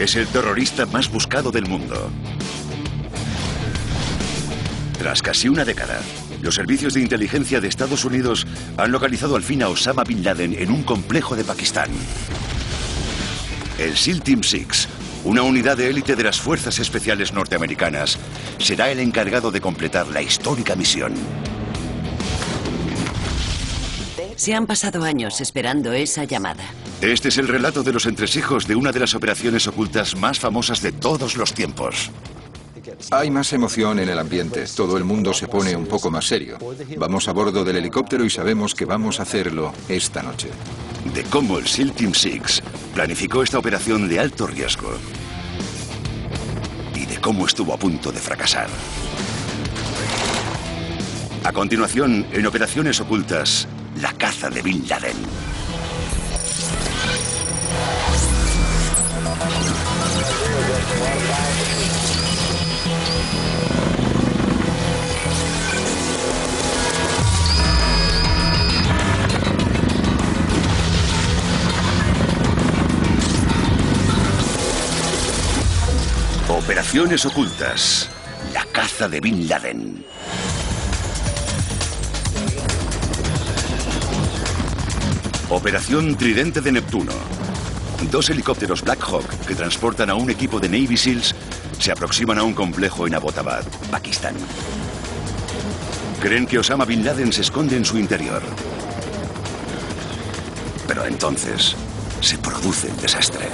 Es el terrorista más buscado del mundo. Tras casi una década, los servicios de inteligencia de Estados Unidos han localizado al fin a Osama Bin Laden en un complejo de Pakistán. El SEAL Team 6, una unidad de élite de las Fuerzas Especiales norteamericanas, será el encargado de completar la histórica misión. Se han pasado años esperando esa llamada. Este es el relato de los entresijos de una de las operaciones ocultas más famosas de todos los tiempos. Hay más emoción en el ambiente. Todo el mundo se pone un poco más serio. Vamos a bordo del helicóptero y sabemos que vamos a hacerlo esta noche. De cómo el SEAL Team 6 planificó esta operación de alto riesgo. Y de cómo estuvo a punto de fracasar. A continuación, en Operaciones Ocultas, la caza de Bin Laden. Operaciones Ocultas, la caza de Bin Laden. Operación Tridente de Neptuno. 2 helicópteros Black Hawk que transportan a un equipo de Navy SEALs se aproximan a un complejo en Abbottabad, Pakistán. Creen que Osama Bin Laden se esconde en su interior. Pero entonces se produce el desastre.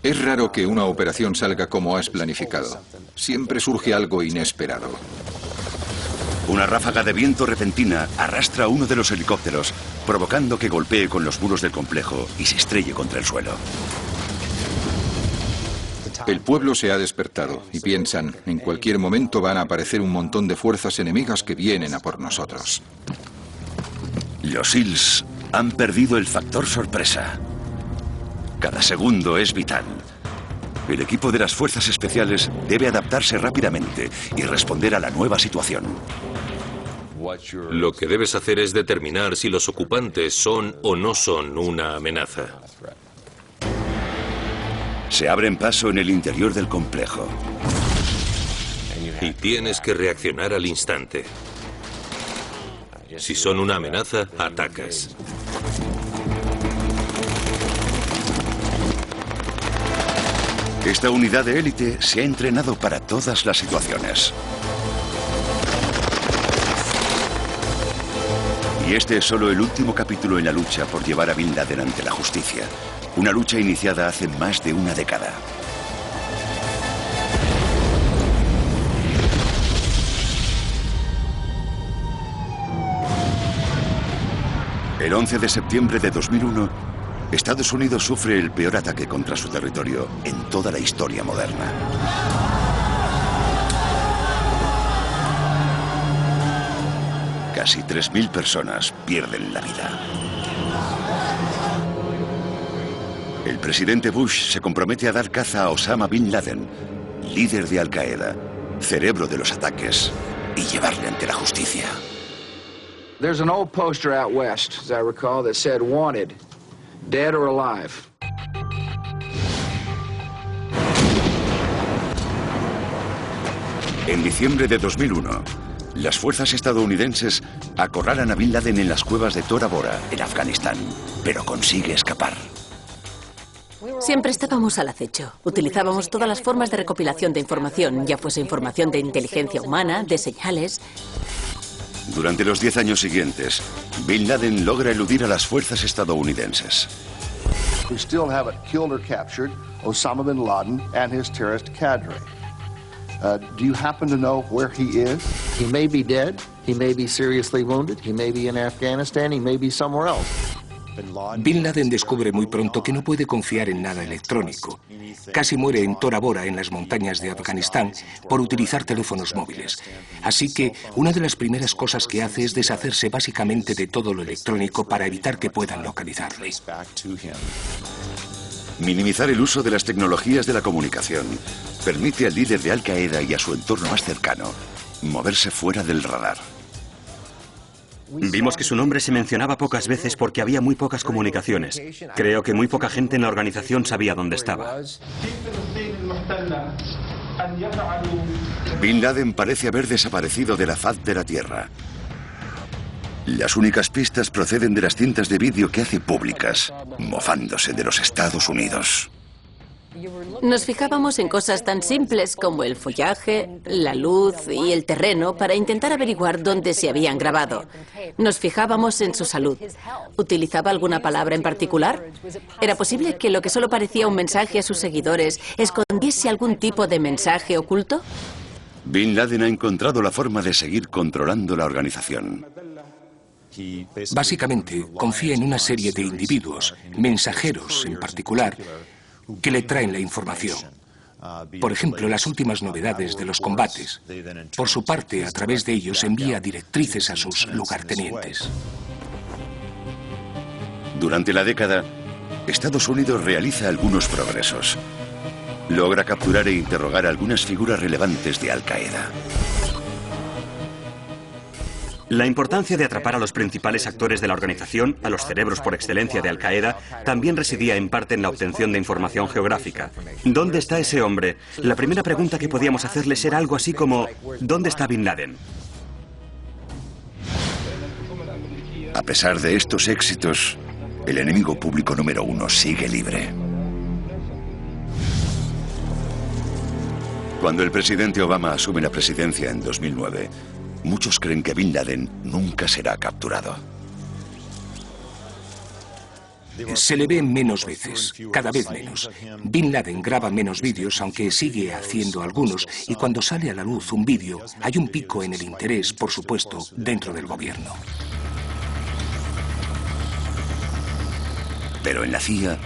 Es raro que una operación salga como has planificado. Siempre surge algo inesperado. Una ráfaga de viento repentina arrastra a uno de los helicópteros, provocando que golpee con los muros del complejo y se estrelle contra el suelo. El pueblo se ha despertado y piensan, en cualquier momento van a aparecer un montón de fuerzas enemigas que vienen a por nosotros. Los SEALs han perdido el factor sorpresa. Cada segundo es vital. El equipo de las Fuerzas Especiales debe adaptarse rápidamente y responder a la nueva situación. Lo que debes hacer es determinar si los ocupantes son o no son una amenaza. Se abren paso en el interior del complejo. Y tienes que reaccionar al instante. Si son una amenaza, atacas. Esta unidad de élite se ha entrenado para todas las situaciones. Y este es solo el último capítulo en la lucha por llevar a Bin Laden ante la justicia. Una lucha iniciada hace más de una década. El 11 de septiembre de 2001, Estados Unidos sufre el peor ataque contra su territorio en toda la historia moderna. Casi 3.000 personas pierden la vida. El presidente Bush se compromete a dar caza a Osama Bin Laden, líder de Al Qaeda, cerebro de los ataques, y llevarle ante la justicia. There's an old poster out west, as I recall, that said wanted, dead or alive. En diciembre de 2001, las fuerzas estadounidenses acorralan a Bin Laden en las cuevas de Tora Bora, en Afganistán, pero consigue escapar. Siempre estábamos al acecho. Utilizábamos todas las formas de recopilación de información, ya fuese información de inteligencia humana, de señales. Durante los 10 años siguientes, Bin Laden logra eludir a las fuerzas estadounidenses. We still haven't killed or captured Osama bin Laden and his terrorist cadre. Do you happen to know where he is? He may be dead, he may be seriously wounded, he may be in Afghanistan, he may be somewhere else. Bin Laden descubre muy pronto que no puede confiar en nada electrónico. Casi muere en Tora Bora, en las montañas de Afganistán, por utilizar teléfonos móviles. Así que una de las primeras cosas que hace es deshacerse básicamente de todo lo electrónico para evitar que puedan localizarle. Minimizar el uso de las tecnologías de la comunicación permite al líder de Al Qaeda y a su entorno más cercano moverse fuera del radar. Vimos que su nombre se mencionaba pocas veces porque había muy pocas comunicaciones. Creo que muy poca gente en la organización sabía dónde estaba. Bin Laden parece haber desaparecido de la faz de la Tierra. Las únicas pistas proceden de las cintas de vídeo que hace públicas, mofándose de los Estados Unidos. Nos fijábamos en cosas tan simples como el follaje, la luz y el terreno para intentar averiguar dónde se habían grabado. Nos fijábamos en su salud. ¿Utilizaba alguna palabra en particular? ¿Era posible que lo que solo parecía un mensaje a sus seguidores escondiese algún tipo de mensaje oculto? Bin Laden ha encontrado la forma de seguir controlando la organización. Básicamente, confía en una serie de individuos, mensajeros en particular, que le traen la información. Por ejemplo, las últimas novedades de los combates. Por su parte, a través de ellos envía directrices a sus lugartenientes. Durante la década, Estados Unidos realiza algunos progresos. Logra capturar e interrogar a algunas figuras relevantes de Al-Qaeda. La importancia de atrapar a los principales actores de la organización, a los cerebros por excelencia de Al-Qaeda, también residía en parte en la obtención de información geográfica. ¿Dónde está ese hombre? La primera pregunta que podíamos hacerles era algo así como ¿dónde está Bin Laden? A pesar de estos éxitos, el enemigo público número 1 sigue libre. Cuando el presidente Obama asume la presidencia en 2009, muchos creen que Bin Laden nunca será capturado. Se le ve menos veces, cada vez menos. Bin Laden graba menos vídeos, aunque sigue haciendo algunos, y cuando sale a la luz un vídeo, hay un pico en el interés, por supuesto, dentro del gobierno. Pero en la CIA,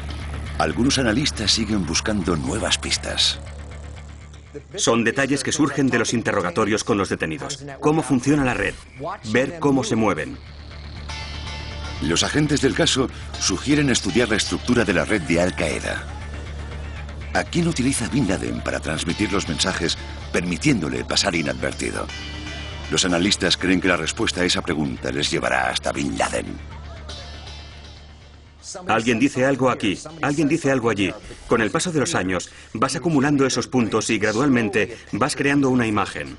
algunos analistas siguen buscando nuevas pistas. Son detalles que surgen de los interrogatorios con los detenidos. Cómo funciona la red, ver cómo se mueven. Los agentes del caso sugieren estudiar la estructura de la red de Al-Qaeda. ¿A quién utiliza Bin Laden para transmitir los mensajes, permitiéndole pasar inadvertido? Los analistas creen que la respuesta a esa pregunta les llevará hasta Bin Laden. Alguien dice algo aquí, alguien dice algo allí. Con el paso de los años, vas acumulando esos puntos y gradualmente vas creando una imagen.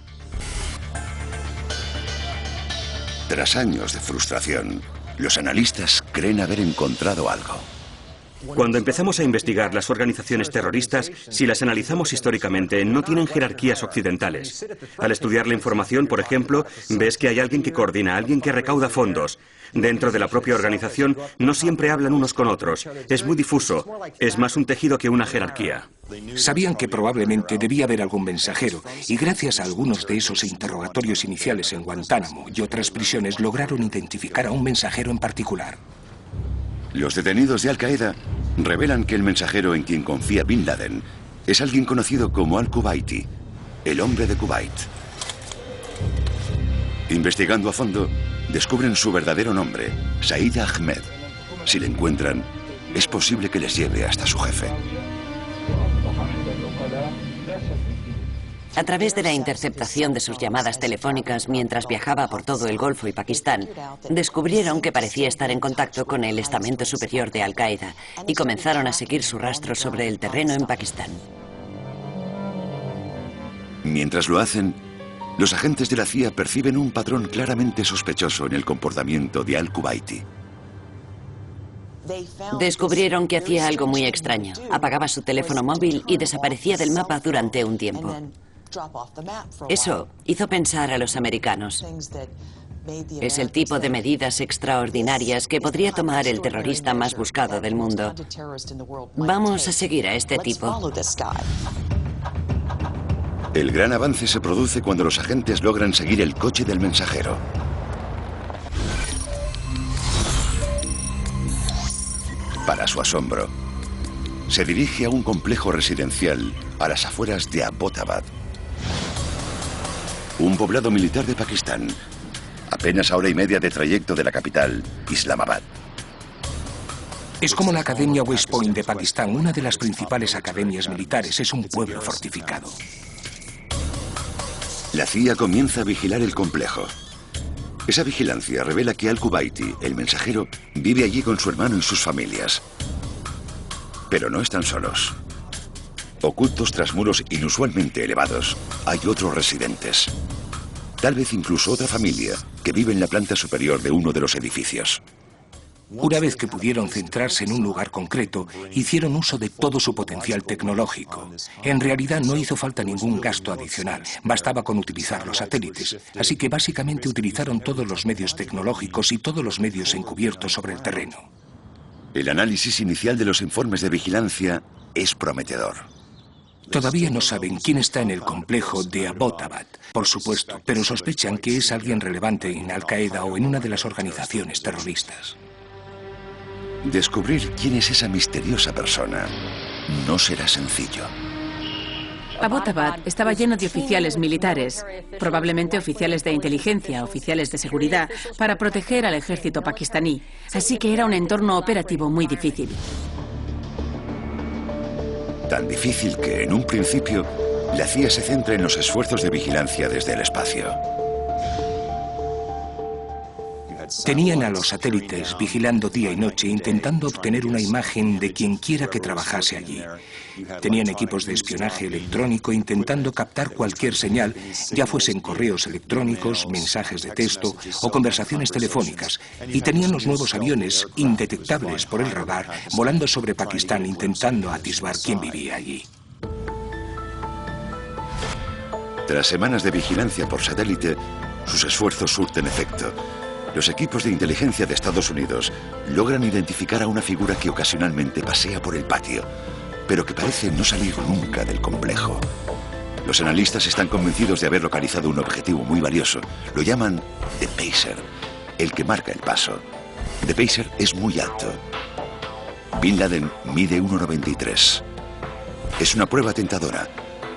Tras años de frustración, los analistas creen haber encontrado algo. Cuando empezamos a investigar las organizaciones terroristas, si las analizamos históricamente, no tienen jerarquías occidentales. Al estudiar la información, por ejemplo, ves que hay alguien que coordina, alguien que recauda fondos. Dentro de la propia organización no siempre hablan unos con otros. Es muy difuso. Es más un tejido que una jerarquía. Sabían que probablemente debía haber algún mensajero, y gracias a algunos de esos interrogatorios iniciales en Guantánamo y otras prisiones lograron identificar a un mensajero en particular. Los detenidos de Al-Qaeda revelan que el mensajero en quien confía Bin Laden es alguien conocido como Al-Kuwaiti, el hombre de Kuwait. Investigando a fondo, descubren su verdadero nombre, Said Ahmed. Si le encuentran, es posible que les lleve hasta su jefe. A través de la interceptación de sus llamadas telefónicas mientras viajaba por todo el Golfo y Pakistán, descubrieron que parecía estar en contacto con el estamento superior de Al-Qaeda y comenzaron a seguir su rastro sobre el terreno en Pakistán. Mientras lo hacen, los agentes de la CIA perciben un patrón claramente sospechoso en el comportamiento de Al-Kuwaiti. Descubrieron que hacía algo muy extraño. Apagaba su teléfono móvil y desaparecía del mapa durante un tiempo. Eso hizo pensar a los americanos. Es el tipo de medidas extraordinarias que podría tomar el terrorista más buscado del mundo. Vamos a seguir a este tipo. El gran avance se produce cuando los agentes logran seguir el coche del mensajero. Para su asombro, se dirige a un complejo residencial a las afueras de Abbottabad, un poblado militar de Pakistán, apenas a hora y media de trayecto de la capital, Islamabad. Es como la Academia West Point de Pakistán, una de las principales academias militares. Es un pueblo fortificado. La CIA comienza a vigilar el complejo. Esa vigilancia revela que Al-Kubaiti, el mensajero, vive allí con su hermano y sus familias. Pero no están solos. Ocultos tras muros inusualmente elevados, hay otros residentes. Tal vez incluso otra familia que vive en la planta superior de uno de los edificios. Una vez que pudieron centrarse en un lugar concreto, hicieron uso de todo su potencial tecnológico. En realidad no hizo falta ningún gasto adicional, bastaba con utilizar los satélites. Así que básicamente utilizaron todos los medios tecnológicos y todos los medios encubiertos sobre el terreno. El análisis inicial de los informes de vigilancia es prometedor. Todavía no saben quién está en el complejo de Abbottabad, por supuesto, pero sospechan que es alguien relevante en Al-Qaeda o en una de las organizaciones terroristas. Descubrir quién es esa misteriosa persona no será sencillo. Abbottabad estaba lleno de oficiales militares, probablemente oficiales de inteligencia, oficiales de seguridad, para proteger al ejército pakistaní. Así que era un entorno operativo muy difícil. Tan difícil que, en un principio, la CIA se centra en los esfuerzos de vigilancia desde el espacio. Tenían a los satélites vigilando día y noche, intentando obtener una imagen de quien quiera que trabajase allí. Tenían equipos de espionaje electrónico intentando captar cualquier señal, ya fuesen correos electrónicos, mensajes de texto o conversaciones telefónicas. Y tenían los nuevos aviones indetectables por el radar, volando sobre Pakistán intentando atisbar quién vivía allí. Tras semanas de vigilancia por satélite, sus esfuerzos surten efecto. Los equipos de inteligencia de Estados Unidos logran identificar a una figura que ocasionalmente pasea por el patio, pero que parece no salir nunca del complejo. Los analistas están convencidos de haber localizado un objetivo muy valioso. Lo llaman The Pacer, el que marca el paso. The Pacer es muy alto. Bin Laden mide 1,93. Es una prueba tentadora,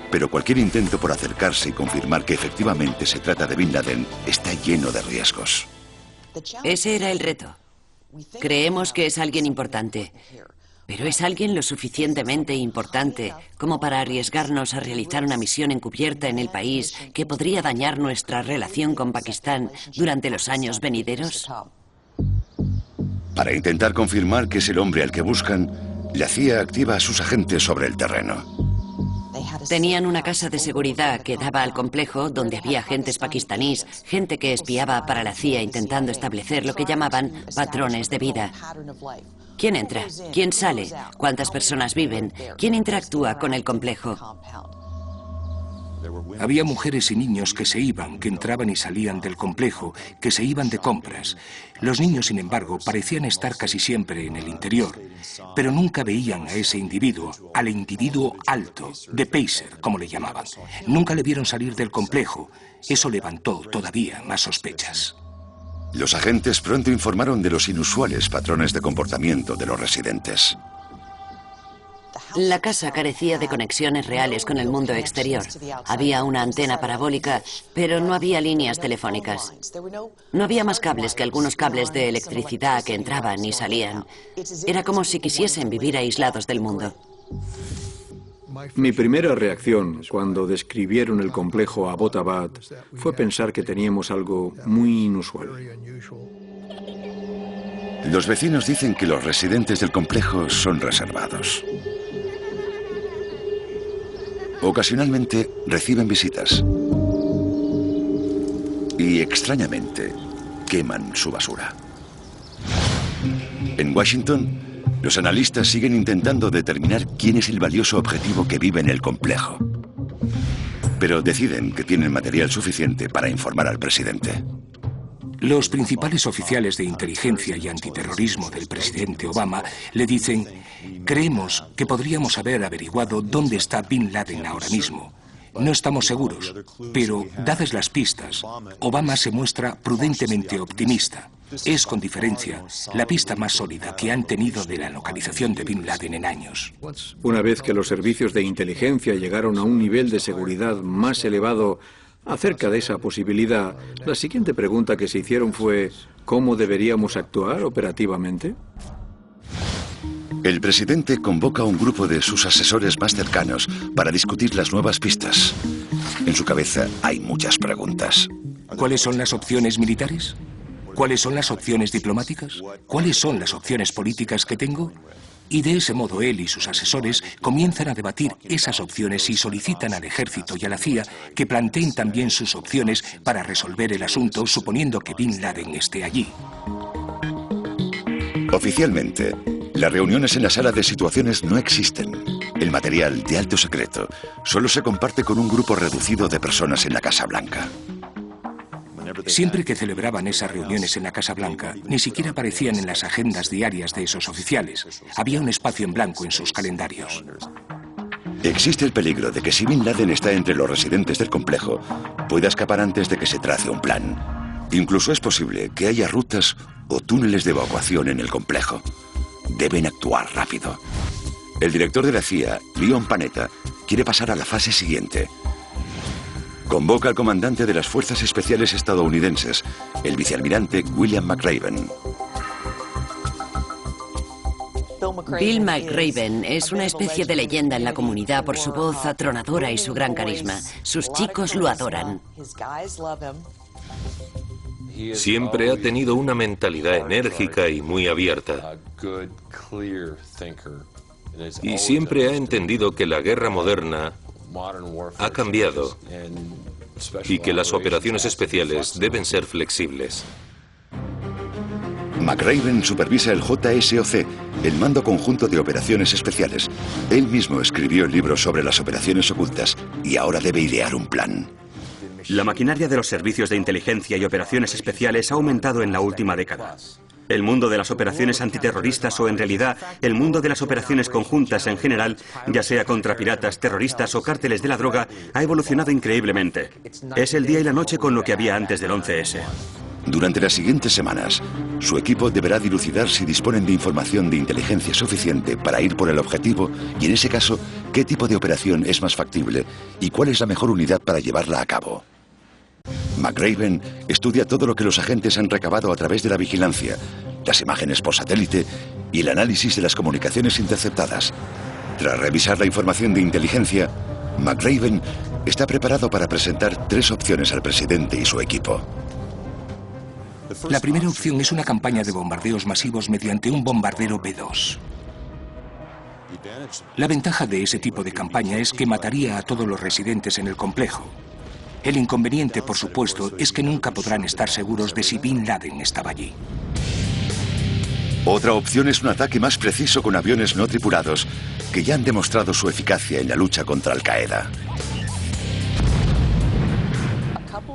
pero cualquier intento por acercarse y confirmar que efectivamente se trata de Bin Laden está lleno de riesgos. Ese era el reto. Creemos que es alguien importante, pero ¿es alguien lo suficientemente importante como para arriesgarnos a realizar una misión encubierta en el país que podría dañar nuestra relación con Pakistán durante los años venideros? Para intentar confirmar que es el hombre al que buscan, la CIA activa a sus agentes sobre el terreno. Tenían una casa de seguridad que daba al complejo donde había agentes pakistaníes, gente que espiaba para la CIA intentando establecer lo que llamaban patrones de vida. ¿Quién entra? ¿Quién sale? ¿Cuántas personas viven? ¿Quién interactúa con el complejo? Había mujeres y niños que se iban, que entraban y salían del complejo, que se iban de compras. Los niños, sin embargo, parecían estar casi siempre en el interior, pero nunca veían a ese individuo, al individuo alto, The Pacer, como le llamaban. Nunca le vieron salir del complejo. Eso levantó todavía más sospechas. Los agentes pronto informaron de los inusuales patrones de comportamiento de los residentes. La casa carecía de conexiones reales con el mundo exterior. Había una antena parabólica, pero no había líneas telefónicas. No había más cables que algunos cables de electricidad que entraban y salían. Era como si quisiesen vivir aislados del mundo. Mi primera reacción cuando describieron el complejo Abbottabad fue pensar que teníamos algo muy inusual. Los vecinos dicen que los residentes del complejo son reservados. Ocasionalmente reciben visitas. Y extrañamente queman su basura. En Washington, los analistas siguen intentando determinar quién es el valioso objetivo que vive en el complejo. Pero deciden que tienen material suficiente para informar al presidente. Los principales oficiales de inteligencia y antiterrorismo del presidente Obama le dicen: creemos que podríamos haber averiguado dónde está Bin Laden ahora mismo. No estamos seguros, pero dadas las pistas, Obama se muestra prudentemente optimista. Es, con diferencia, la pista más sólida que han tenido de la localización de Bin Laden en años. Una vez que los servicios de inteligencia llegaron a un nivel de seguridad más elevado acerca de esa posibilidad, la siguiente pregunta que se hicieron fue: ¿cómo deberíamos actuar operativamente? El presidente convoca a un grupo de sus asesores más cercanos para discutir las nuevas pistas. En su cabeza hay muchas preguntas. ¿Cuáles son las opciones militares? ¿Cuáles son las opciones diplomáticas? ¿Cuáles son las opciones políticas que tengo? Y de ese modo él y sus asesores comienzan a debatir esas opciones y solicitan al ejército y a la CIA que planteen también sus opciones para resolver el asunto, suponiendo que Bin Laden esté allí. Oficialmente, las reuniones en la sala de situaciones no existen. El material de alto secreto solo se comparte con un grupo reducido de personas en la Casa Blanca. Siempre que celebraban esas reuniones en la Casa Blanca, ni siquiera aparecían en las agendas diarias de esos oficiales. Había un espacio en blanco en sus calendarios. Existe el peligro de que si Bin Laden está entre los residentes del complejo, pueda escapar antes de que se trace un plan. Incluso es posible que haya rutas o túneles de evacuación en el complejo. Deben actuar rápido. El director de la CIA, Leon Panetta, quiere pasar a la fase siguiente. Convoca al comandante de las Fuerzas Especiales estadounidenses, el vicealmirante William McRaven. Bill McRaven es una especie de leyenda en la comunidad por su voz atronadora y su gran carisma. Sus chicos lo adoran. Siempre ha tenido una mentalidad enérgica y muy abierta. Y siempre ha entendido que la guerra moderna ha cambiado y que las operaciones especiales deben ser flexibles. McRaven supervisa el JSOC, el Mando Conjunto de Operaciones Especiales. Él mismo escribió el libro sobre las operaciones ocultas y ahora debe idear un plan. La maquinaria de los servicios de inteligencia y operaciones especiales ha aumentado en la última década. El mundo de las operaciones antiterroristas o en realidad el mundo de las operaciones conjuntas en general, ya sea contra piratas, terroristas o cárteles de la droga, ha evolucionado increíblemente. Es el día y la noche con lo que había antes del 11S. Durante las siguientes semanas, su equipo deberá dilucidar si disponen de información de inteligencia suficiente para ir por el objetivo y, en ese caso, qué tipo de operación es más factible y cuál es la mejor unidad para llevarla a cabo. McRaven estudia todo lo que los agentes han recabado a través de la vigilancia, las imágenes por satélite y el análisis de las comunicaciones interceptadas. Tras revisar la información de inteligencia, McRaven está preparado para presentar 3 opciones al presidente y su equipo. La primera opción es una campaña de bombardeos masivos mediante un bombardero B-2. La ventaja de ese tipo de campaña es que mataría a todos los residentes en el complejo. El inconveniente, por supuesto, es que nunca podrán estar seguros de si Bin Laden estaba allí. Otra opción es un ataque más preciso con aviones no tripulados, que ya han demostrado su eficacia en la lucha contra Al-Qaeda.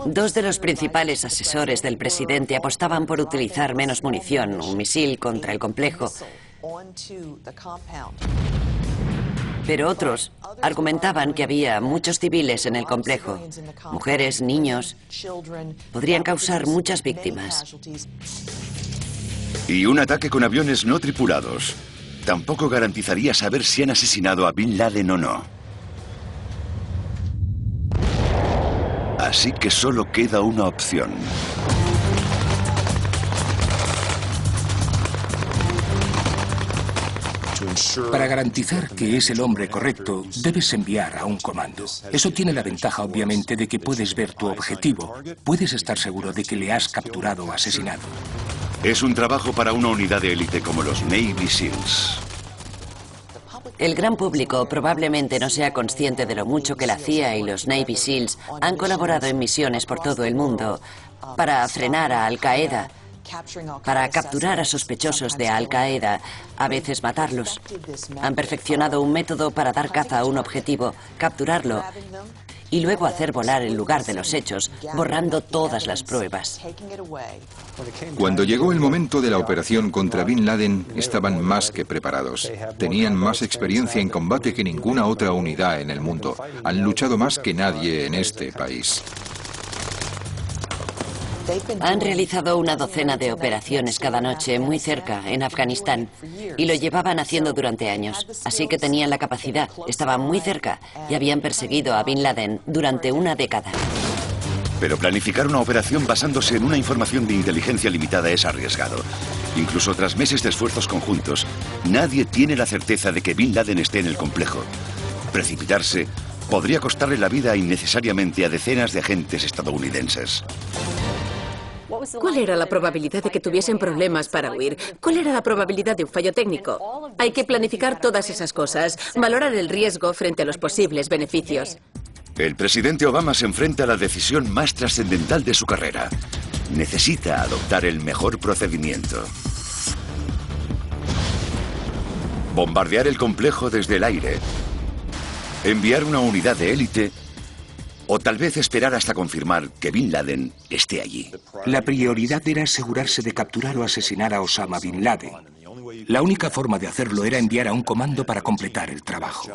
2 de los principales asesores del presidente apostaban por utilizar menos munición, un misil contra el complejo. Pero otros argumentaban que había muchos civiles en el complejo. Mujeres, niños. Podrían causar muchas víctimas. Y un ataque con aviones no tripulados tampoco garantizaría saber si han asesinado a Bin Laden o no. Así que solo queda una opción. Para garantizar que es el hombre correcto, debes enviar a un comando. Eso tiene la ventaja, obviamente, de que puedes ver tu objetivo. Puedes estar seguro de que le has capturado o asesinado. Es un trabajo para una unidad de élite como los Navy SEALs. El gran público probablemente no sea consciente de lo mucho que la CIA y los Navy SEALs han colaborado en misiones por todo el mundo para frenar a Al-Qaeda, para capturar a sospechosos de Al-Qaeda, a veces matarlos. Han perfeccionado un método para dar caza a un objetivo, capturarlo y luego hacer volar el lugar de los hechos, borrando todas las pruebas. Cuando llegó el momento de la operación contra Bin Laden, estaban más que preparados. Tenían más experiencia en combate que ninguna otra unidad en el mundo. Han luchado más que nadie en este país. Han realizado una docena de operaciones cada noche muy cerca, en Afganistán, y lo llevaban haciendo durante años. Así que tenían la capacidad, estaban muy cerca y habían perseguido a Bin Laden durante una década. Pero planificar una operación basándose en una información de inteligencia limitada es arriesgado. Incluso tras meses de esfuerzos conjuntos, nadie tiene la certeza de que Bin Laden esté en el complejo. Precipitarse podría costarle la vida innecesariamente a decenas de agentes estadounidenses. ¿Cuál era la probabilidad de que tuviesen problemas para huir? ¿Cuál era la probabilidad de un fallo técnico? Hay que planificar todas esas cosas, valorar el riesgo frente a los posibles beneficios. El presidente Obama se enfrenta a la decisión más trascendental de su carrera. Necesita adoptar el mejor procedimiento. Bombardear el complejo desde el aire. Enviar una unidad de élite. O tal vez esperar hasta confirmar que Bin Laden esté allí. La prioridad era asegurarse de capturar o asesinar a Osama Bin Laden. La única forma de hacerlo era enviar a un comando para completar el trabajo.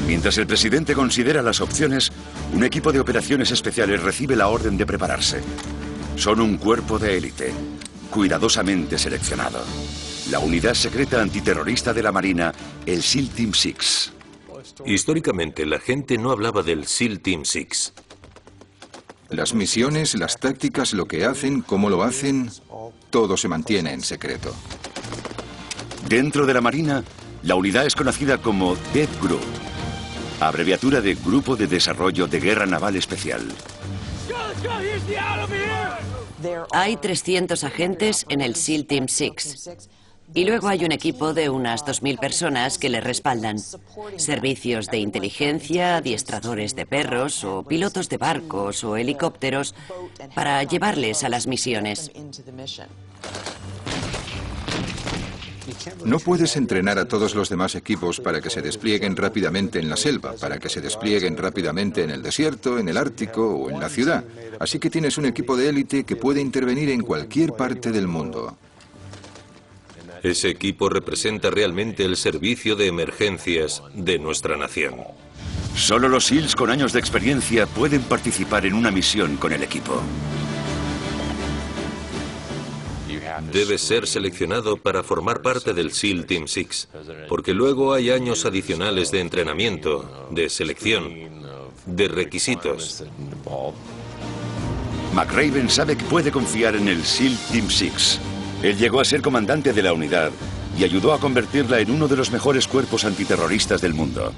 Mientras el presidente considera las opciones, un equipo de operaciones especiales recibe la orden de prepararse. Son un cuerpo de élite, cuidadosamente seleccionado. La unidad secreta antiterrorista de la Marina, el SEAL Team 6. Históricamente, la gente no hablaba del SEAL Team 6. Las misiones, las tácticas, lo que hacen, cómo lo hacen, todo se mantiene en secreto. Dentro de la Marina, la unidad es conocida como DEV Group, abreviatura de Grupo de Desarrollo de Guerra Naval Especial. Hay 300 agentes en el SEAL Team 6. Y luego hay un equipo de unas 2.000 personas que le respaldan. Servicios de inteligencia, adiestradores de perros o pilotos de barcos o helicópteros para llevarles a las misiones. No puedes entrenar a todos los demás equipos para que se desplieguen rápidamente en la selva, para que se desplieguen rápidamente en el desierto, en el Ártico o en la ciudad. Así que tienes un equipo de élite que puede intervenir en cualquier parte del mundo. Ese equipo representa realmente el servicio de emergencias de nuestra nación. Solo los SEALs con años de experiencia pueden participar en una misión con el equipo. Debes ser seleccionado para formar parte del SEAL Team 6, porque luego hay años adicionales de entrenamiento, de selección, de requisitos. McRaven sabe que puede confiar en el SEAL Team 6. Él llegó a ser comandante de la unidad y ayudó a convertirla en uno de los mejores cuerpos antiterroristas del mundo.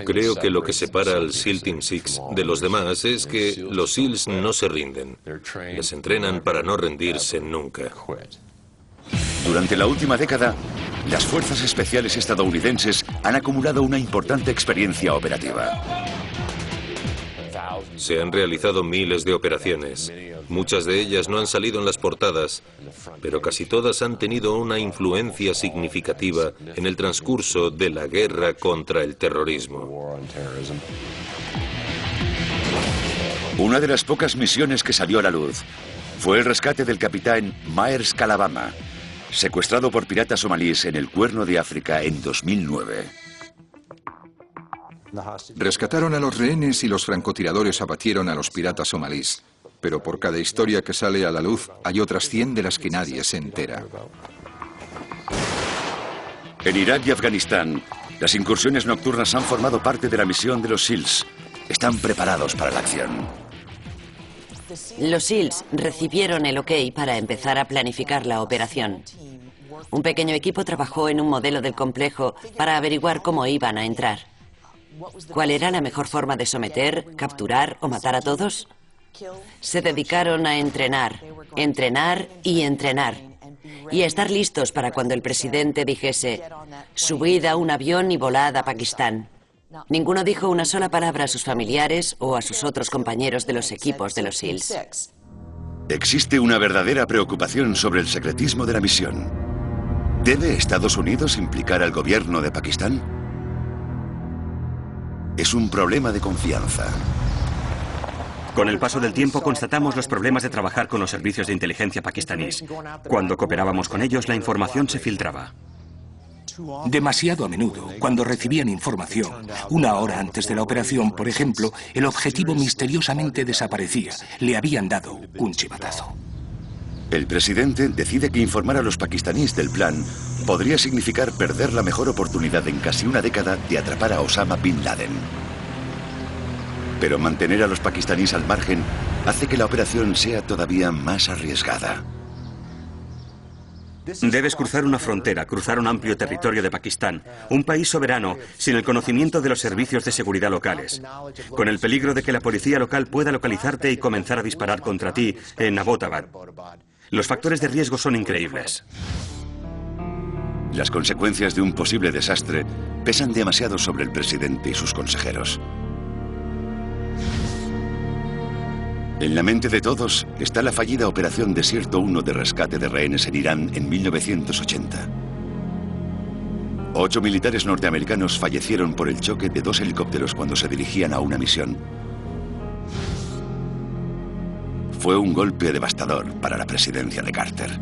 Creo que lo que separa al SEAL Team 6 de los demás es que los SEALs no se rinden. Les entrenan para no rendirse nunca. Durante la última década, las fuerzas especiales estadounidenses han acumulado una importante experiencia operativa. Se han realizado miles de operaciones. Muchas de ellas no han salido en las portadas, pero casi todas han tenido una influencia significativa en el transcurso de la guerra contra el terrorismo. Una de las pocas misiones que salió a la luz fue el rescate del capitán Myers Calabama, secuestrado por piratas somalíes en el Cuerno de África en 2009. Rescataron a los rehenes y los francotiradores abatieron a los piratas somalíes. Pero por cada historia que sale a la luz, hay otras 100 de las que nadie se entera. En Irak y Afganistán, las incursiones nocturnas han formado parte de la misión de los SEALs. Están preparados para la acción. Los SEALs recibieron el OK para empezar a planificar la operación. Un pequeño equipo trabajó en un modelo del complejo para averiguar cómo iban a entrar. ¿Cuál era la mejor forma de someter, capturar o matar a todos? Se dedicaron a entrenar, entrenar y entrenar. Y a estar listos para cuando el presidente dijese, subid a un avión y volad a Pakistán. Ninguno dijo una sola palabra a sus familiares o a sus otros compañeros de los equipos de los SEALs. Existe una verdadera preocupación sobre el secretismo de la misión. ¿Debe Estados Unidos implicar al gobierno de Pakistán? Es un problema de confianza. Con el paso del tiempo constatamos los problemas de trabajar con los servicios de inteligencia pakistaníes. Cuando cooperábamos con ellos, la información se filtraba. Demasiado a menudo, cuando recibían información, una hora antes de la operación, por ejemplo, el objetivo misteriosamente desaparecía. Le habían dado un chivatazo. El presidente decide que informar a los pakistaníes del plan podría significar perder la mejor oportunidad en casi una década de atrapar a Osama Bin Laden. Pero mantener a los pakistaníes al margen hace que la operación sea todavía más arriesgada. Debes cruzar una frontera, cruzar un amplio territorio de Pakistán, un país soberano, sin el conocimiento de los servicios de seguridad locales, con el peligro de que la policía local pueda localizarte y comenzar a disparar contra ti en Abbottabad. Los factores de riesgo son increíbles. Las consecuencias de un posible desastre pesan demasiado sobre el presidente y sus consejeros. En la mente de todos está la fallida Operación Desierto 1 de rescate de rehenes en Irán en 1980. 8 militares norteamericanos fallecieron por el choque de 2 helicópteros cuando se dirigían a una misión. Fue un golpe devastador para la presidencia de Carter.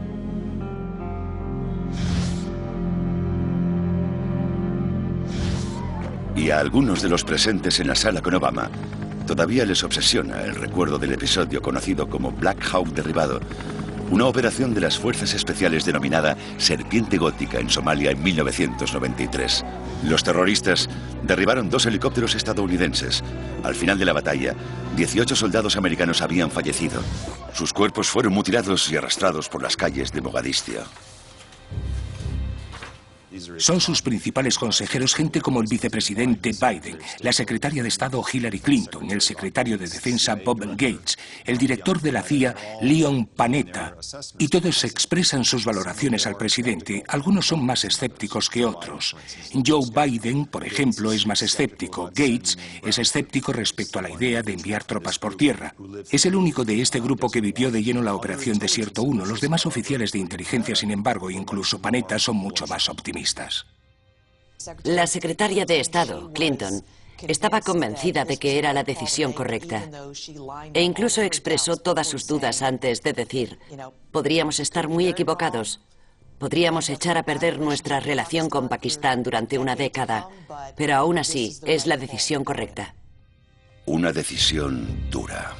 Y a algunos de los presentes en la sala con Obama todavía les obsesiona el recuerdo del episodio conocido como Black Hawk derribado, una operación de las fuerzas especiales denominada Serpiente Gótica en Somalia en 1993. Los terroristas derribaron 2 helicópteros estadounidenses. Al final de la batalla, 18 soldados americanos habían fallecido. Sus cuerpos fueron mutilados y arrastrados por las calles de Mogadiscio. Son sus principales consejeros gente como el vicepresidente Biden, la secretaria de Estado Hillary Clinton, el secretario de Defensa Bob Gates, el director de la CIA Leon Panetta, y todos expresan sus valoraciones al presidente. Algunos son más escépticos que otros. Joe Biden, por ejemplo, es más escéptico. Gates es escéptico respecto a la idea de enviar tropas por tierra. Es el único de este grupo que vivió de lleno la Operación Desierto 1. Los demás oficiales de inteligencia, sin embargo, incluso Panetta, son mucho más optimistas. La secretaria de Estado, Clinton, estaba convencida de que era la decisión correcta e incluso expresó todas sus dudas antes de decir: podríamos estar muy equivocados, podríamos echar a perder nuestra relación con Pakistán durante una década, pero aún así es la decisión correcta. Una decisión dura.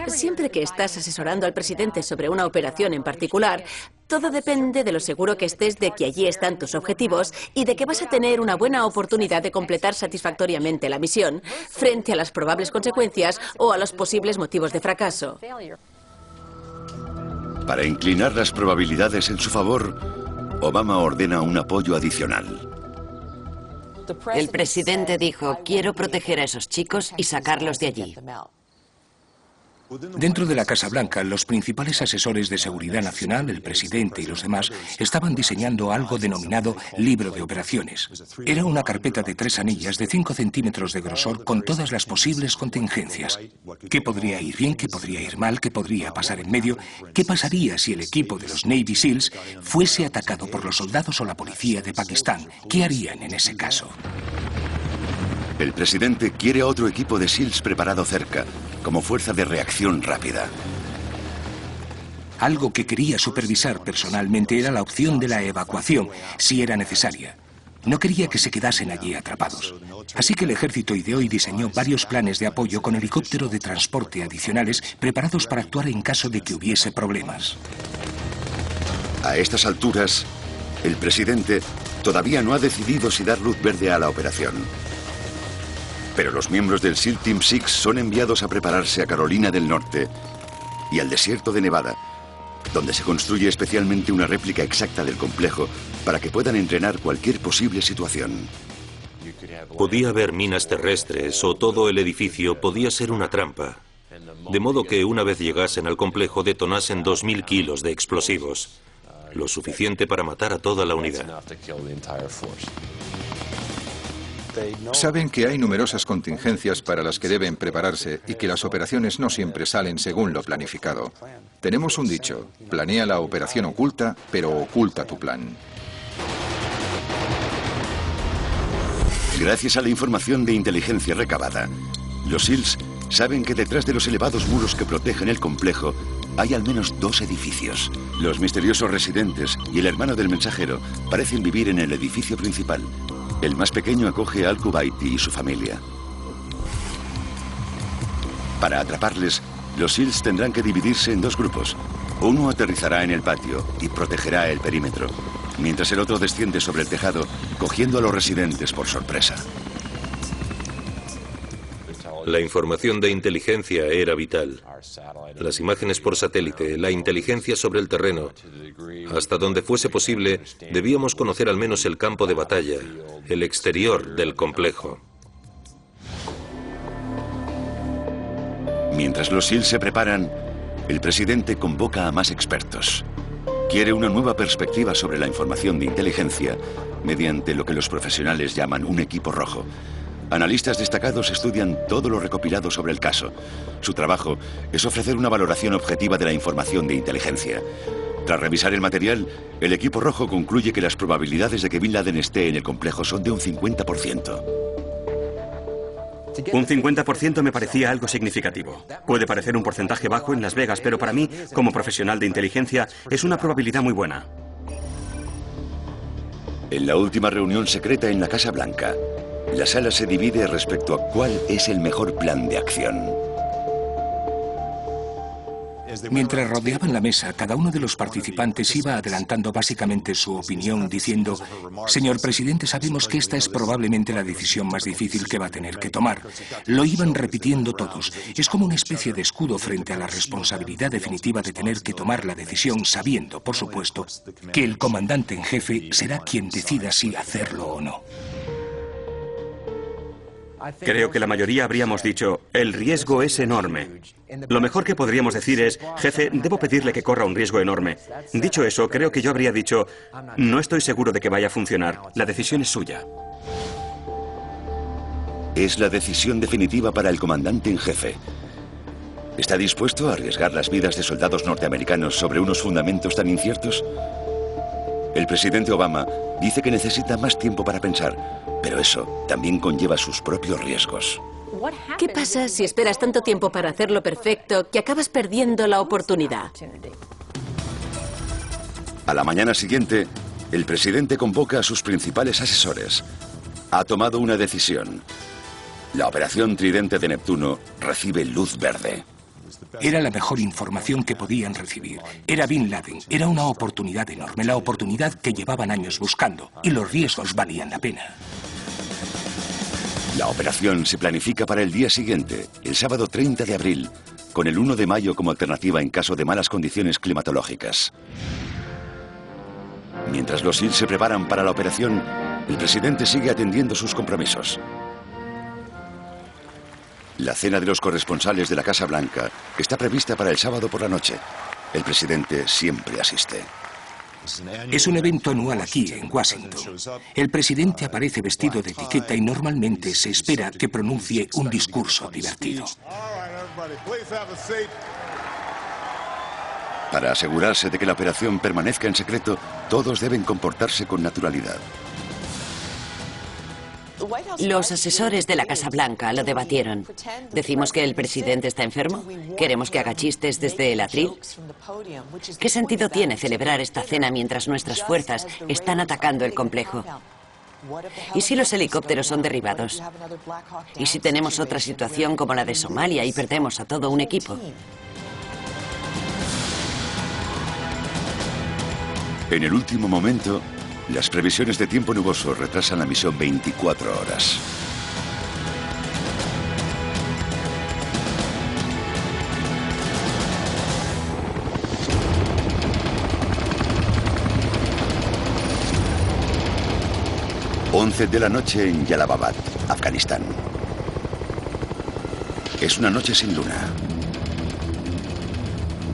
Siempre que estás asesorando al presidente sobre una operación en particular, todo depende de lo seguro que estés de que allí están tus objetivos y de que vas a tener una buena oportunidad de completar satisfactoriamente la misión frente a las probables consecuencias o a los posibles motivos de fracaso. Para inclinar las probabilidades en su favor, Obama ordena un apoyo adicional. El presidente dijo: quiero proteger a esos chicos y sacarlos de allí. Dentro de la Casa Blanca, los principales asesores de seguridad nacional, el presidente y los demás, estaban diseñando algo denominado libro de operaciones. Era una carpeta de 3 anillas de 5 centímetros de grosor con todas las posibles contingencias. ¿Qué podría ir bien? ¿Qué podría ir mal? ¿Qué podría pasar en medio? ¿Qué pasaría si el equipo de los Navy SEALs fuese atacado por los soldados o la policía de Pakistán? ¿Qué harían en ese caso? El presidente quiere a otro equipo de SEALs preparado cerca, como fuerza de reacción rápida. Algo que quería supervisar personalmente era la opción de la evacuación, si era necesaria. No quería que se quedasen allí atrapados. Así que el ejército ideó y diseñó varios planes de apoyo con helicópteros de transporte adicionales preparados para actuar en caso de que hubiese problemas. A estas alturas, el presidente todavía no ha decidido si dar luz verde a la operación. Pero los miembros del SEAL Team 6 son enviados a prepararse a Carolina del Norte y al desierto de Nevada, donde se construye especialmente una réplica exacta del complejo para que puedan entrenar cualquier posible situación. Podía haber minas terrestres o todo el edificio podía ser una trampa. De modo que una vez llegasen al complejo detonasen 2000 kilos de explosivos, lo suficiente para matar a toda la unidad. Saben que hay numerosas contingencias para las que deben prepararse y que las operaciones no siempre salen según lo planificado. Tenemos un dicho: planea la operación oculta, pero oculta tu plan. Gracias a la información de inteligencia recabada, los SEALs saben que detrás de los elevados muros que protegen el complejo hay al menos 2 edificios. Los misteriosos residentes y el hermano del mensajero parecen vivir en el edificio principal. El más pequeño acoge a Al-Kuwaiti y su familia. Para atraparles, los SEALs tendrán que dividirse en 2 grupos. Uno aterrizará en el patio y protegerá el perímetro, mientras el otro desciende sobre el tejado, cogiendo a los residentes por sorpresa. La información de inteligencia era vital. Las imágenes por satélite, la inteligencia sobre el terreno. Hasta donde fuese posible, debíamos conocer al menos el campo de batalla, el exterior del complejo. Mientras los SEAL se preparan, el presidente convoca a más expertos. Quiere una nueva perspectiva sobre la información de inteligencia mediante lo que los profesionales llaman un equipo rojo. Analistas destacados estudian todo lo recopilado sobre el caso. Su trabajo es ofrecer una valoración objetiva de la información de inteligencia. Tras revisar el material, el equipo rojo concluye que las probabilidades de que Bin Laden esté en el complejo son de un 50%. Un 50% me parecía algo significativo. Puede parecer un porcentaje bajo en Las Vegas, pero para mí, como profesional de inteligencia, es una probabilidad muy buena. En la última reunión secreta en la Casa Blanca, la sala se divide respecto a cuál es el mejor plan de acción. Mientras rodeaban la mesa, cada uno de los participantes iba adelantando básicamente su opinión diciendo: señor presidente, sabemos que esta es probablemente la decisión más difícil que va a tener que tomar. Lo iban repitiendo todos. Es como una especie de escudo frente a la responsabilidad definitiva de tener que tomar la decisión, sabiendo, por supuesto, que el comandante en jefe será quien decida si hacerlo o no. Creo que la mayoría habríamos dicho, el riesgo es enorme. Lo mejor que podríamos decir es, jefe, debo pedirle que corra un riesgo enorme. Dicho eso, creo que yo habría dicho, no estoy seguro de que vaya a funcionar. La decisión es suya. Es la decisión definitiva para el comandante en jefe. ¿Está dispuesto a arriesgar las vidas de soldados norteamericanos sobre unos fundamentos tan inciertos? El presidente Obama dice que necesita más tiempo para pensar, pero eso también conlleva sus propios riesgos. ¿Qué pasa si esperas tanto tiempo para hacerlo perfecto que acabas perdiendo la oportunidad? A la mañana siguiente, el presidente convoca a sus principales asesores. Ha tomado una decisión. La operación Tridente de Neptuno recibe luz verde. Era la mejor información que podían recibir. Era Bin Laden. Era una oportunidad enorme, la oportunidad que llevaban años buscando. Y los riesgos valían la pena. La operación se planifica para el día siguiente, el sábado 30 de abril, con el 1 de mayo como alternativa en caso de malas condiciones climatológicas. Mientras los SEAL se preparan para la operación, el presidente sigue atendiendo sus compromisos. La cena de los corresponsales de la Casa Blanca está prevista para el sábado por la noche. El presidente siempre asiste. Es un evento anual aquí, en Washington. El presidente aparece vestido de etiqueta y normalmente se espera que pronuncie un discurso divertido. Para asegurarse de que la operación permanezca en secreto, todos deben comportarse con naturalidad. Los asesores de la Casa Blanca lo debatieron. ¿Decimos que el presidente está enfermo? ¿Queremos que haga chistes desde el atril? ¿Qué sentido tiene celebrar esta cena mientras nuestras fuerzas están atacando el complejo? ¿Y si los helicópteros son derribados? ¿Y si tenemos otra situación como la de Somalia y perdemos a todo un equipo? En el último momento, las previsiones de tiempo nuboso retrasan la misión 24 horas. De la noche en Jalalabad, Afganistán. Es una noche sin luna.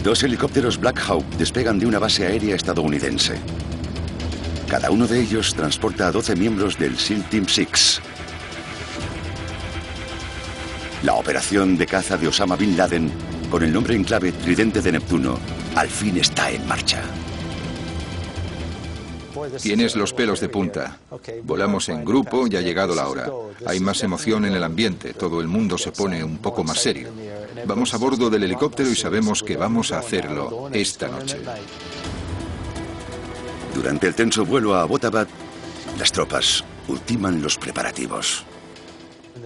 Dos helicópteros Black Hawk despegan de una base aérea estadounidense. Cada uno de ellos transporta a 12 miembros del SEAL Team 6. La operación de caza de Osama Bin Laden, con el nombre en clave Tridente de Neptuno, al fin está en marcha. Tienes los pelos de punta. Volamos en grupo y ha llegado la hora. Hay más emoción en el ambiente. Todo el mundo se pone un poco más serio. Vamos a bordo del helicóptero y sabemos que vamos a hacerlo esta noche. Durante el tenso vuelo a Abbottabad, las tropas ultiman los preparativos.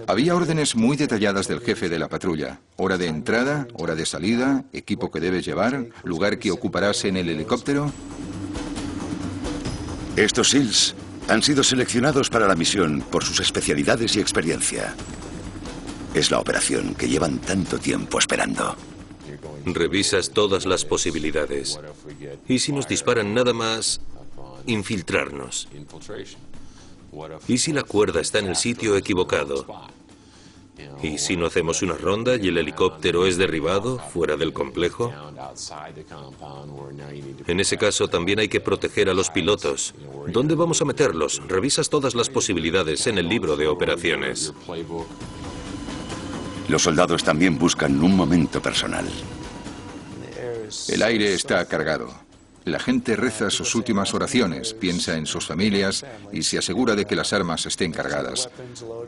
Había órdenes muy detalladas del jefe de la patrulla. Hora de entrada, hora de salida, equipo que debes llevar, lugar que ocuparás en el helicóptero. Estos SEALs han sido seleccionados para la misión por sus especialidades y experiencia. Es la operación que llevan tanto tiempo esperando. Revisas todas las posibilidades. ¿Y si nos disparan nada más infiltrarnos? ¿Y si la cuerda está en el sitio equivocado? ¿Y si no hacemos una ronda y el helicóptero es derribado fuera del complejo? En ese caso también hay que proteger a los pilotos. ¿Dónde vamos a meterlos? Revisas todas las posibilidades en el libro de operaciones. Los soldados también buscan un momento personal. El aire está cargado. La gente reza sus últimas oraciones, piensa en sus familias y se asegura de que las armas estén cargadas.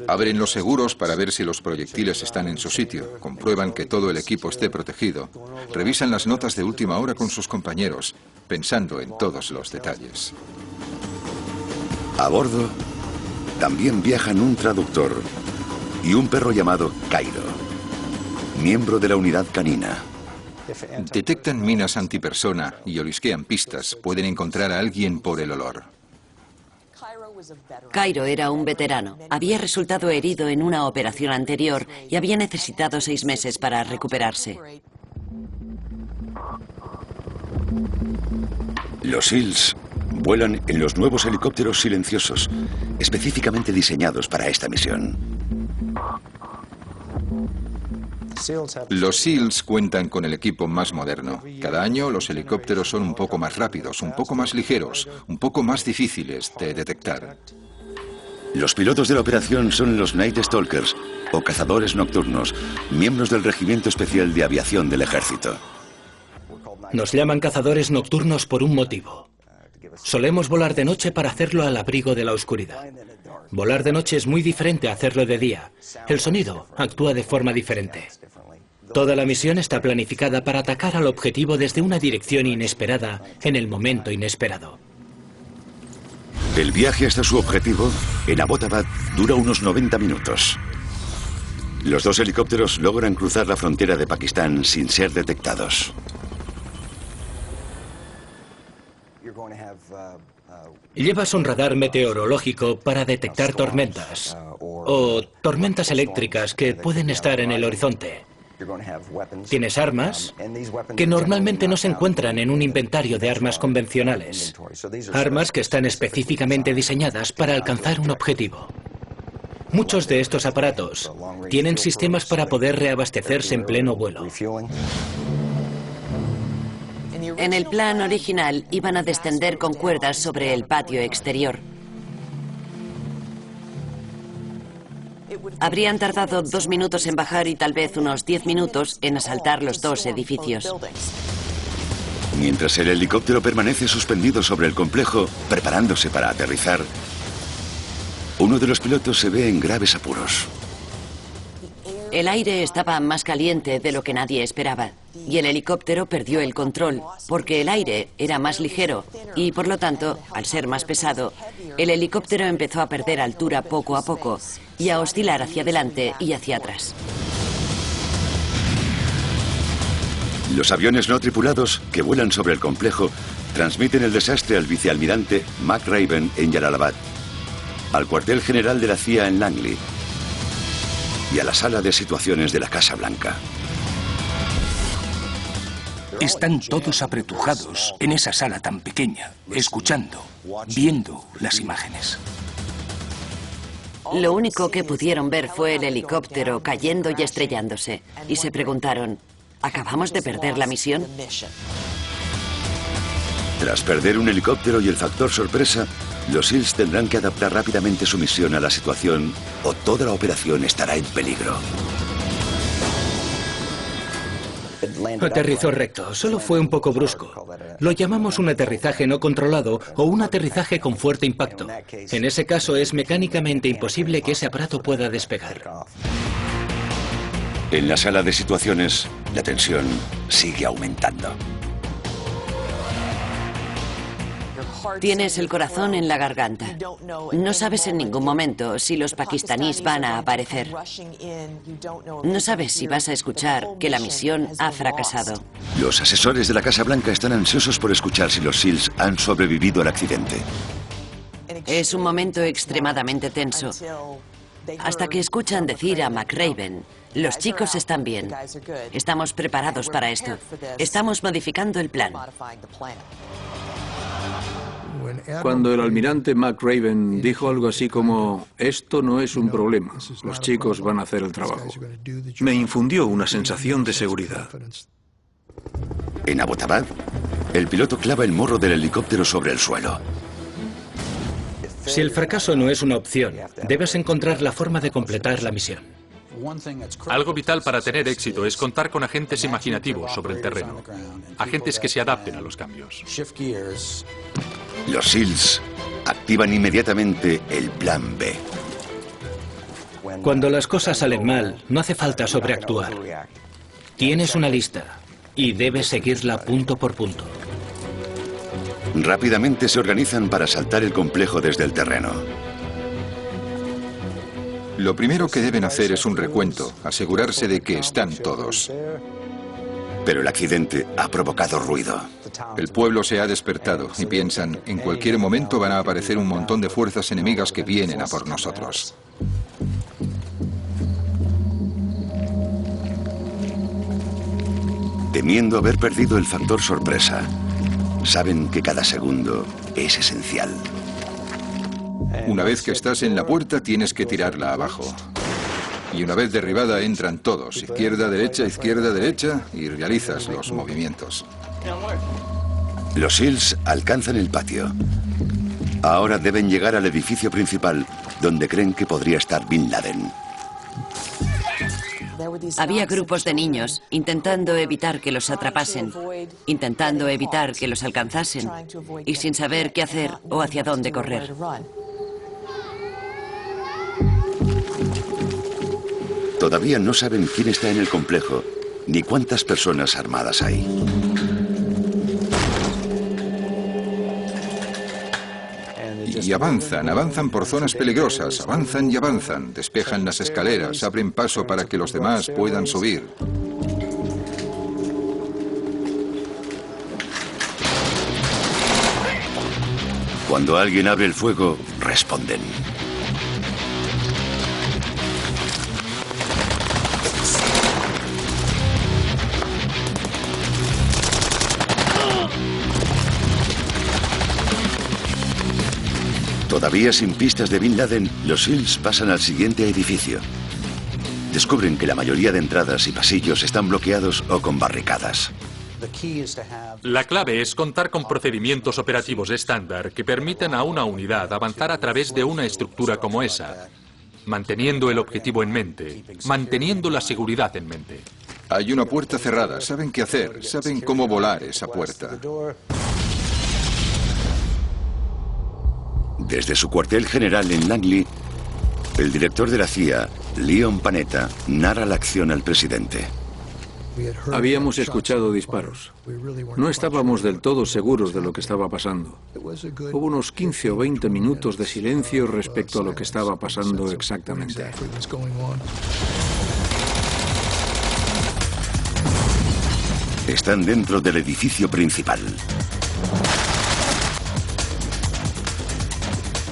Abren los seguros para ver si los proyectiles están en su sitio, comprueban que todo el equipo esté protegido, revisan las notas de última hora con sus compañeros, pensando en todos los detalles. A bordo también viajan un traductor y un perro llamado Cairo, miembro de la unidad canina. Detectan minas antipersona y olisquean pistas. Pueden encontrar a alguien por el olor. Cairo era un veterano. Había resultado herido en una operación anterior y había necesitado 6 meses para recuperarse. Los SEALs vuelan en los nuevos helicópteros silenciosos, específicamente diseñados para esta misión. Los SEALs cuentan con el equipo más moderno. Cada año los helicópteros son un poco más rápidos, un poco más ligeros, un poco más difíciles de detectar. Los pilotos de la operación son los Night Stalkers, o cazadores nocturnos, miembros del Regimiento Especial de Aviación del Ejército. Nos llaman cazadores nocturnos por un motivo. Solemos volar de noche para hacerlo al abrigo de la oscuridad. Volar de noche es muy diferente a hacerlo de día. El sonido actúa de forma diferente. Toda la misión está planificada para atacar al objetivo desde una dirección inesperada en el momento inesperado. El viaje hasta su objetivo, en Abbottabad, dura unos 90 minutos. Los 2 helicópteros logran cruzar la frontera de Pakistán sin ser detectados. Llevas un radar meteorológico para detectar tormentas o tormentas eléctricas que pueden estar en el horizonte. Tienes armas que normalmente no se encuentran en un inventario de armas convencionales. Armas que están específicamente diseñadas para alcanzar un objetivo. Muchos de estos aparatos tienen sistemas para poder reabastecerse en pleno vuelo. En el plan original iban a descender con cuerdas sobre el patio exterior. Habrían tardado 2 minutos en bajar y tal vez unos 10 minutos en asaltar los 2 edificios. Mientras el helicóptero permanece suspendido sobre el complejo, preparándose para aterrizar, uno de los pilotos se ve en graves apuros. El aire estaba más caliente de lo que nadie esperaba y el helicóptero perdió el control porque el aire era más ligero y, por lo tanto, al ser más pesado, el helicóptero empezó a perder altura poco a poco y a oscilar hacia adelante y hacia atrás. Los aviones no tripulados que vuelan sobre el complejo transmiten el desastre al vicealmirante Mac Raven en Jalalabad, al cuartel general de la CIA en Langley y a la sala de situaciones de la Casa Blanca. Están todos apretujados en esa sala tan pequeña, escuchando, viendo las imágenes. Lo único que pudieron ver fue el helicóptero cayendo y estrellándose y se preguntaron, ¿acabamos de perder la misión? Tras perder un helicóptero y el factor sorpresa, los SEALs tendrán que adaptar rápidamente su misión a la situación o toda la operación estará en peligro. Aterrizó recto, solo fue un poco brusco. Lo llamamos un aterrizaje no controlado o un aterrizaje con fuerte impacto. En ese caso es mecánicamente imposible que ese aparato pueda despegar. En la sala de situaciones, la tensión sigue aumentando. Tienes el corazón en la garganta. No sabes en ningún momento si los pakistaníes van a aparecer. No sabes si vas a escuchar que la misión ha fracasado. Los asesores de la Casa Blanca están ansiosos por escuchar si los SEALs han sobrevivido al accidente. Es un momento extremadamente tenso. hasta que escuchan decir a McRaven: los chicos están bien. Estamos preparados para esto. Estamos modificando el plan. Cuando el almirante McRaven dijo algo así como: esto no es un problema, los chicos van a hacer el trabajo, me infundió una sensación de seguridad. En Abbottabad, el piloto clava el morro del helicóptero sobre el suelo. Si el fracaso no es una opción, debes encontrar la forma de completar la misión. Algo vital para tener éxito es contar con agentes imaginativos sobre el terreno, agentes que se adapten a los cambios. Los SEALs activan inmediatamente el plan B. Cuando las cosas salen mal, no hace falta sobreactuar. Tienes una lista y debes seguirla punto por punto. Rápidamente se organizan para asaltar el complejo desde el terreno. Lo primero que deben hacer es un recuento, asegurarse de que están todos. Pero el accidente ha provocado ruido. El pueblo se ha despertado y piensan: en cualquier momento van a aparecer un montón de fuerzas enemigas que vienen a por nosotros. Temiendo haber perdido el factor sorpresa, saben que cada segundo es esencial. Una vez que estás en la puerta, tienes que tirarla abajo. Y una vez derribada, entran todos, izquierda, derecha, y realizas los movimientos. Los SEALs alcanzan el patio. Ahora deben llegar al edificio principal, donde creen que podría estar Bin Laden. Había grupos de niños intentando evitar que los atrapasen, intentando evitar que los alcanzasen y sin saber qué hacer o hacia dónde correr. Todavía no saben quién está en el complejo ni cuántas personas armadas hay. Y avanzan por zonas peligrosas, avanzan y avanzan, despejan las escaleras, abren paso para que los demás puedan subir. Cuando alguien abre el fuego, responden. Todavía sin pistas de Bin Laden, los SEALs pasan al siguiente edificio. Descubren que la mayoría de entradas y pasillos están bloqueados o con barricadas. La clave es contar con procedimientos operativos estándar que permitan a una unidad avanzar a través de una estructura como esa, manteniendo el objetivo en mente, manteniendo la seguridad en mente. Hay una puerta cerrada, saben qué hacer, saben cómo volar esa puerta. Desde su cuartel general en Langley, el director de la CIA, Leon Panetta, narra la acción al presidente. Habíamos escuchado disparos. No estábamos del todo seguros de lo que estaba pasando. Hubo unos 15 o 20 minutos de silencio respecto a lo que estaba pasando exactamente. Están dentro del edificio principal.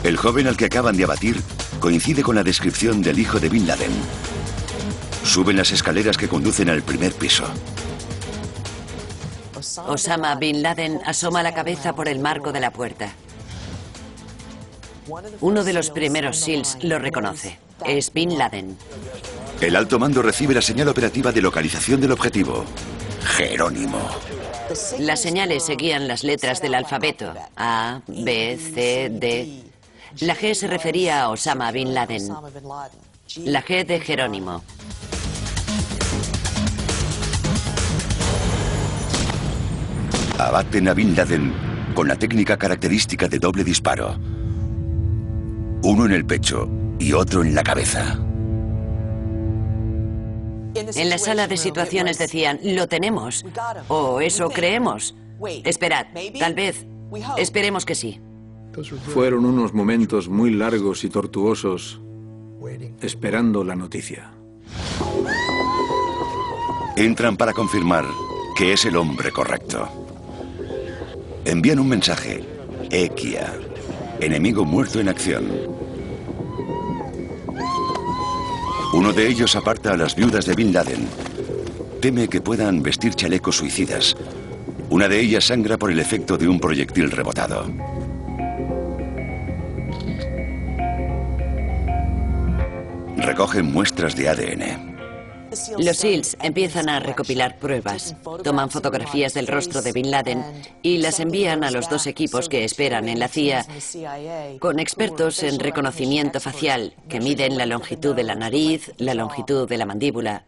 El joven al que acaban de abatir coincide con la descripción del hijo de Bin Laden. Suben las escaleras que conducen al primer piso. Osama Bin Laden asoma la cabeza por el marco de la puerta. Uno de los primeros SEALs lo reconoce. Es Bin Laden. El alto mando recibe la señal operativa de localización del objetivo. Jerónimo. Las señales seguían las letras del alfabeto. A, B, C, D. La G se refería a Osama Bin Laden. La G de Jerónimo. Abaten a Bin Laden con la técnica característica de doble disparo. Uno en el pecho y otro en la cabeza. En la sala de situaciones decían: lo tenemos. O eso creemos. Esperad, tal vez. Esperemos que sí. Fueron unos momentos muy largos y tortuosos, esperando la noticia. Entran para confirmar que es el hombre correcto. Envían un mensaje. Ekia. Enemigo muerto en acción. Uno de ellos aparta a las viudas de Bin Laden. Teme que puedan vestir chalecos suicidas. Una de ellas sangra por el efecto de un proyectil rebotado. Recogen muestras de ADN. Los SEALs empiezan a recopilar pruebas, toman fotografías del rostro de Bin Laden y las envían a los dos equipos que esperan en la CIA, con expertos en reconocimiento facial que miden la longitud de la nariz, la longitud de la mandíbula.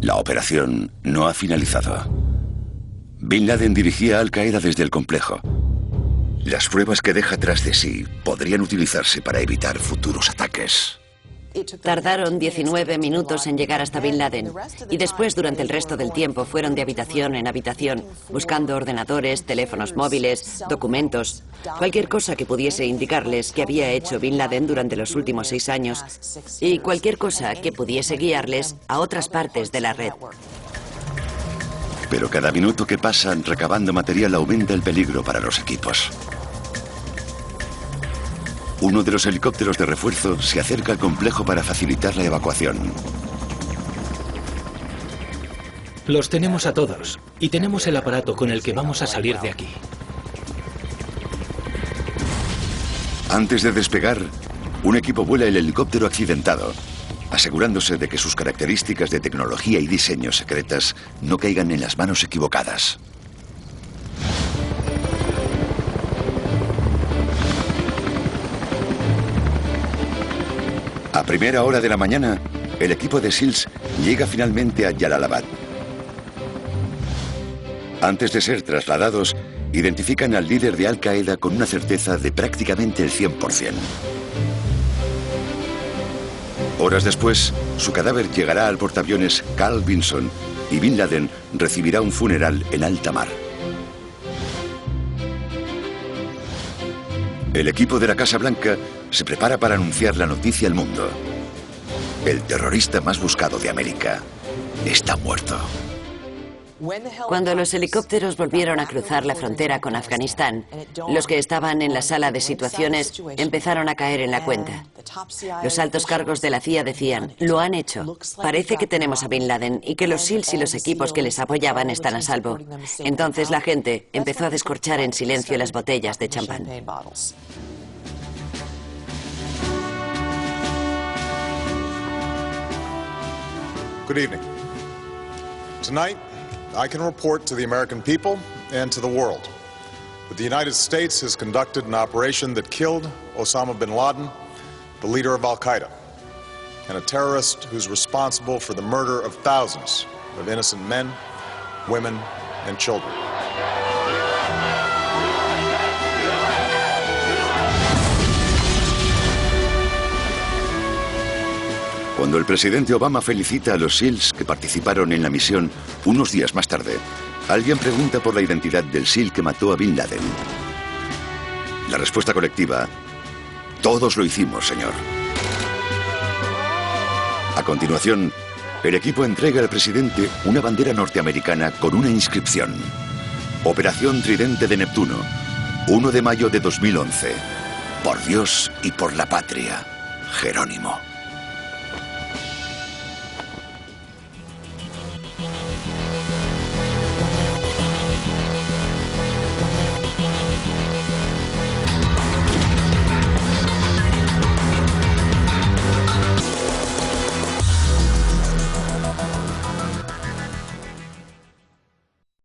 La operación no ha finalizado. Bin Laden dirigía a Al-Qaeda desde el complejo. Las pruebas que deja tras de sí podrían utilizarse para evitar futuros ataques. Tardaron 19 minutos en llegar hasta Bin Laden y después, durante el resto del tiempo, fueron de habitación en habitación, buscando ordenadores, teléfonos móviles, documentos, cualquier cosa que pudiese indicarles que había hecho Bin Laden durante los últimos 6 años y cualquier cosa que pudiese guiarles a otras partes de la red. Pero cada minuto que pasan recabando material aumenta el peligro para los equipos. Uno de los helicópteros de refuerzo se acerca al complejo para facilitar la evacuación. Los tenemos a todos y tenemos el aparato con el que vamos a salir de aquí. Antes de despegar, un equipo vuela el helicóptero accidentado, asegurándose de que sus características de tecnología y diseño secretas no caigan en las manos equivocadas. A primera hora de la mañana, el equipo de SEALs llega finalmente a Jalalabad. Antes de ser trasladados, identifican al líder de Al-Qaeda con una certeza de prácticamente el 100%. Horas después, su cadáver llegará al portaaviones Carl Vinson y Bin Laden recibirá un funeral en alta mar. El equipo de la Casa Blanca se prepara para anunciar la noticia al mundo. El terrorista más buscado de América está muerto. Cuando los helicópteros volvieron a cruzar la frontera con Afganistán, los que estaban en la sala de situaciones empezaron a caer en la cuenta. Los altos cargos de la CIA decían, lo han hecho. Parece que tenemos a Bin Laden y que los SEALs y los equipos que les apoyaban están a salvo. Entonces la gente empezó a descorchar en silencio las botellas de champán. Good evening. Tonight, I can report to the American people and to the world that the United States has conducted an operation that killed Osama bin Laden, the leader of Al-Qaeda, and a terrorist who's responsible for the murder of thousands of innocent men, women, and children. Cuando el presidente Obama felicita a los SEALs que participaron en la misión, unos días más tarde, alguien pregunta por la identidad del SEAL que mató a Bin Laden. La respuesta colectiva: todos lo hicimos, señor. A continuación, el equipo entrega al presidente una bandera norteamericana con una inscripción: Operación Tridente de Neptuno, 1 de mayo de 2011. Por Dios y por la patria, Jerónimo.